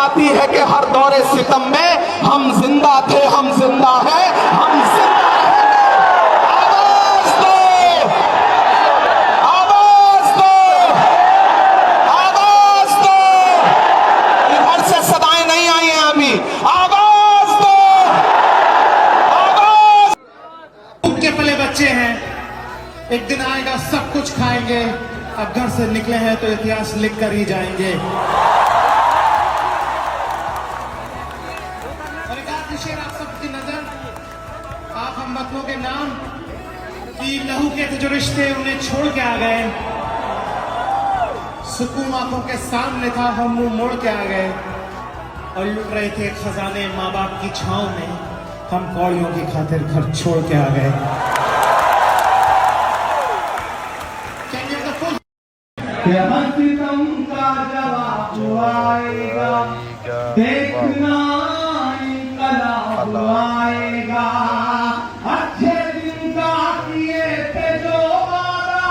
बताती है कि हर दौरे सितम में हम जिंदा थे, हम जिंदा हैं, हम जिंदा रहेंगे। आवाज दो, आवाज दो, आवाज दो। इधर से सदाएं नहीं आई हैं अभी। आवाज दो, आवाज। उनके पले बच्चे हैं, एक दिन आएगा सब कुछ खाएंगे। अब घर से निकले हैं तो इतिहास लिख कर ही जाएंगे। शेर आप सबकी नजर, आप हम वतनों के नाम की लहू के जो रिश्ते उन्हें छोड़ के आ गए। सुकून आंखों के सामने था, हम मुंह मोड़ के आ गए और लुट रहे थे खजाने माँ बाप की छांव में। हम कौड़ियों की खातिर घर छोड़ के आ गए। सितम का जवाब आएगा, देखना इंकलाब आएगा। अच्छे दिन का किए थे जो वादा,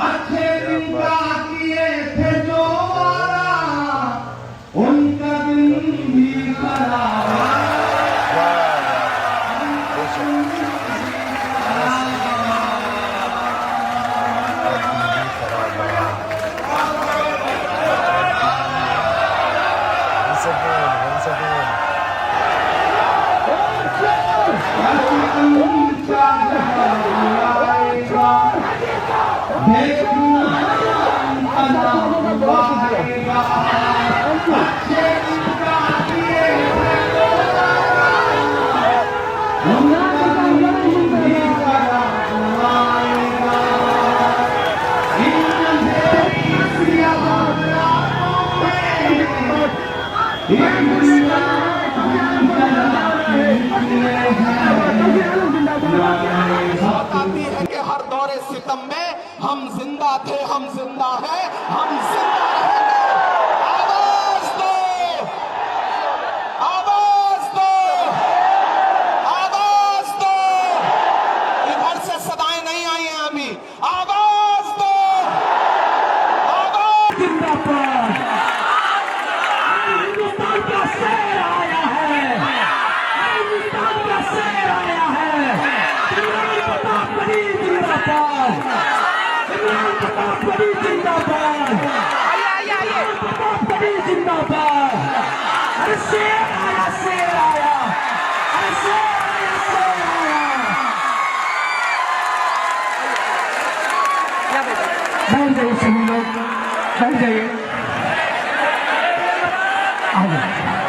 अच्छे दिन का किए थे जो वादा, उनका दिन भी खराब बताती है कि हर दौरे सितम में हम जिंदा थे, हम जिंदा हैं, हम जिंदा रहेंगे। आवाज दो, आवाज दो, आवाज दो। इधर से सदाएं नहीं आई हैं अभी। आवाज दो, आवाज। जिंदाबाद, हिंदुस्तान का शेर आया है, हिंदुस्तान का शेर आया है। इमरान प्रताप बड़ी जिंदाबाद, इमरान प्रताप बड़ी जिंदाबाद, इमरान प्रताप बड़ी जिंदाबाद। अरे शेर आया, शेर आया, अरे शेर आया, शेर आया। बैठ जाइए सभी लोग, बैठ जाइए। आ जाओ।